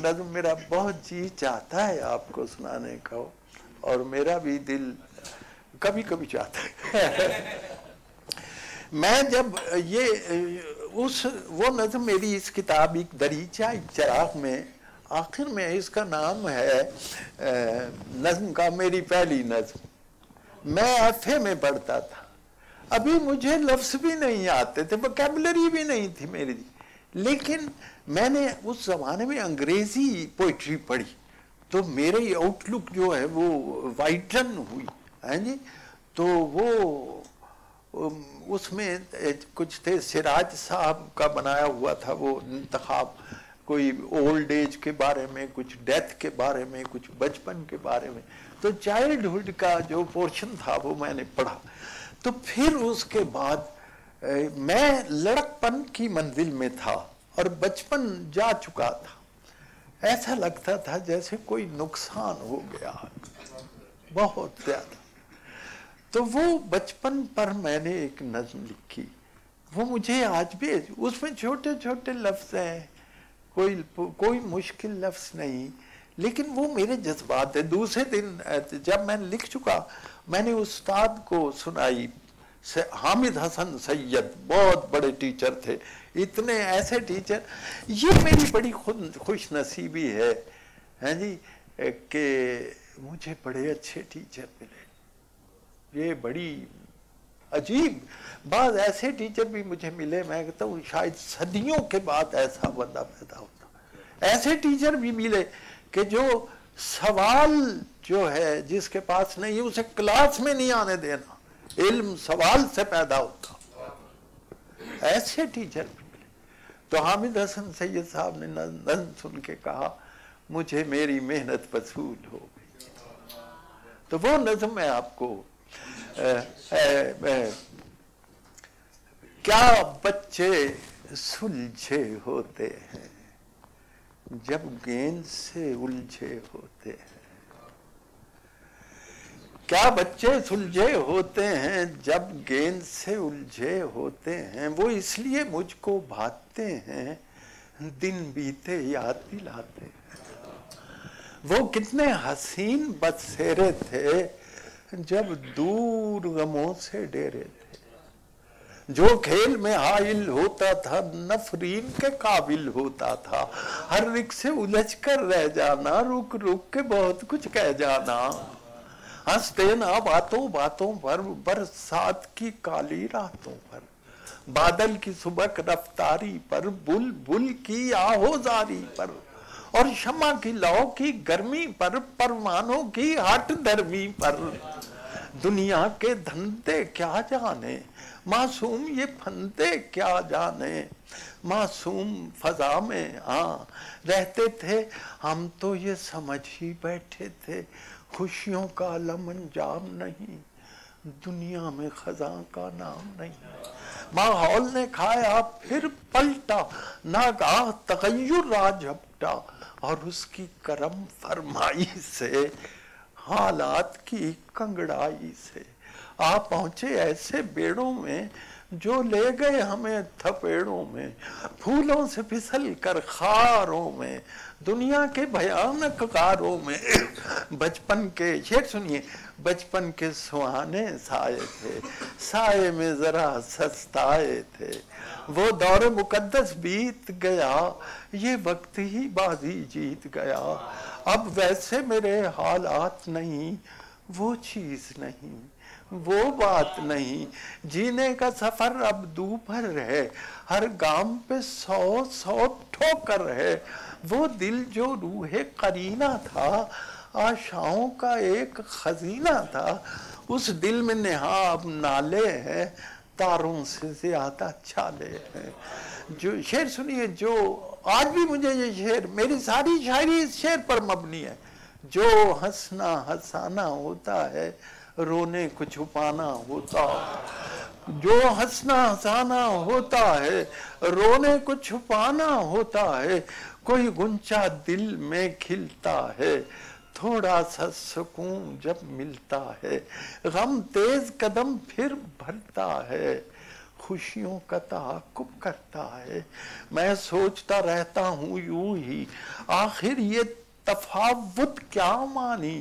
नज़्म मेरा बहुत जी चाहता है आपको सुनाने का, और मेरा भी दिल कभी कभी चाहता है। मैं जब ये वो नज़्म मेरी इस किताब एक दरीचा एक चिराग में आखिर में, इसका नाम है नज़्म का मेरी पहली नज़्म। मैं एफए में पढ़ता था, अभी मुझे लफ्ज़ भी नहीं आते थे, वोकैबुलरी भी नहीं थी मेरी, लेकिन मैंने उस ज़माने में अंग्रेज़ी पोइट्री पढ़ी तो मेरी आउटलुक जो है वो वाइडन हुई है जी। तो वो उसमें कुछ थे, सिराज साहब का बनाया हुआ था वो इंतखाब, कोई ओल्ड एज के बारे में, कुछ डेथ के बारे में, कुछ बचपन के बारे में। तो चाइल्डहुड का जो पोर्शन था वो मैंने पढ़ा। तो फिर उसके बाद मैं लड़कपन की मंजिल में था और बचपन जा चुका था। ऐसा लगता था जैसे कोई नुकसान हो गया बहुत ज्यादा। तो वो बचपन पर मैंने एक नज़्म लिखी, वो मुझे आज भी, उसमें छोटे छोटे लफ्ज़ हैं, कोई मुश्किल लफ्ज़ नहीं, लेकिन वो मेरे जज्बात है। दूसरे दिन जब मैं लिख चुका, मैंने उस्ताद को सुनाई। हामिद हसन सैयद बहुत बड़े टीचर थे, इतने ऐसे टीचर, ये मेरी बड़ी खुश नसीबी है जी कि मुझे बड़े अच्छे टीचर मिले। ये बड़ी अजीब बात, ऐसे टीचर भी मुझे मिले, मैं कहता हूँ शायद सदियों के बाद ऐसा बंदा पैदा होता। ऐसे टीचर भी मिले कि जो सवाल जो है जिसके पास नहीं, उसे क्लास में नहीं आने देना, इल्म सवाल से पैदा होता, ऐसे टीचर भी मिले। तो हामिद हसन सैयद साहब ने नज़्म सुन के कहा, मुझे मेरी मेहनत वसूल हो गई। तो वो नज़्म मैं आपको क्या बच्चे सुलझे होते हैं जब गेंद से उलझे होते हैं, क्या बच्चे सुलझे होते हैं जब गेंद से उलझे होते हैं, वो इसलिए मुझको भाते हैं दिन बीते याद दिलाते हैं। वो कितने हसीन बसेरे थे जब दूर गमों से डेरे थे, जो खेल में हाइल होता था नफरीन के काबिल होता था, हर रिक से उलझ कर रह जाना, रुक रुक के बहुत कुछ कह जाना, हंसते ना बातों बातों पर, बरसात की काली रातों पर, बादल की सुबह रफ्तारी पर, बुलबुल की आहोजारी पर, और शमा की लौ की गर्मी पर, परवानों की हट धर्मी पर। दुनिया के धंधे क्या जाने, मासूम ये फंदे क्या जाने, मासूम फजा में हाँ रहते थे हम, तो ये समझ ही बैठे थे खुशियों का अलम अंजाम नहीं, दुनिया में खजा का नाम नहीं। माहौल ने खाया फिर पलटा, नागाह तगय्युर आ झपटा, और उसकी करम फरमाई से, हालात की कंगड़ाई से आ पहुंचे ऐसे बेड़ों में जो ले गए हमें थपेड़ों में, फूलों से फिसल कर खारों में, दुनिया के भयानक कारों में। बचपन के शेर सुनिए, बचपन के सुहाने साए थे, साए में जरा सस्ताए थे, वो दौर मुकद्दस बीत गया, ये वक्त ही बाजी जीत गया, अब वैसे मेरे हालात नहीं, वो चीज नहीं, वो बात नहीं, जीने का सफर अब दूभर है, हर गाम पे 100 ठोकर है, वो दिल जो रूहे करीना था, आशाओं का एक खजीना था, उस दिल में नेहाब नाले हैं, तारों से ज्यादा छाले हैं। जो शेर सुनिए, जो आज भी मुझे ये शेर, मेरी सारी शायरी इस शेर पर मबनी है, जो हंसना हंसाना होता है, रोने को छुपाना होता, जो हंसना हंसाना होता है, रोने को छुपाना होता है, कोई गुंचा दिल में खिलता है, थोड़ा सा सुकून जब मिलता है, गम तेज कदम फिर भरता है, खुशियों का ताक़ुब करता है। मैं सोचता रहता हूँ यूं ही, आखिर ये तफावुत क्या मानी।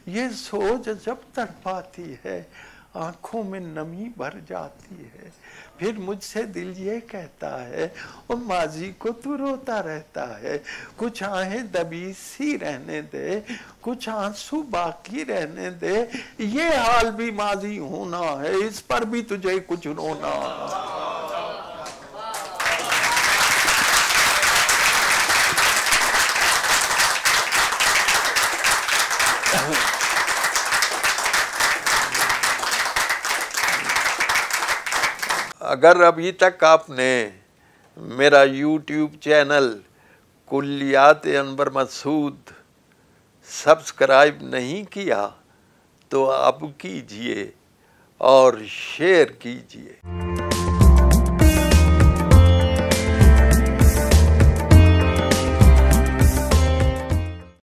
ये सोच जब तड़पाती है, आंखों में नमी भर जाती है। फिर मुझसे दिल ये कहता है, और माजी को तू रोता रहता है। कुछ आहें दबी सी रहने दे, कुछ आंसू बाकी रहने दे। ये हाल भी माजी होना है, इस पर भी तुझे कुछ रोना। अगर अभी तक आपने मेरा YouTube channel Kulliyat Anwar Masood subscribe नहीं किया तो अब कीजिए और शेयर कीजिए।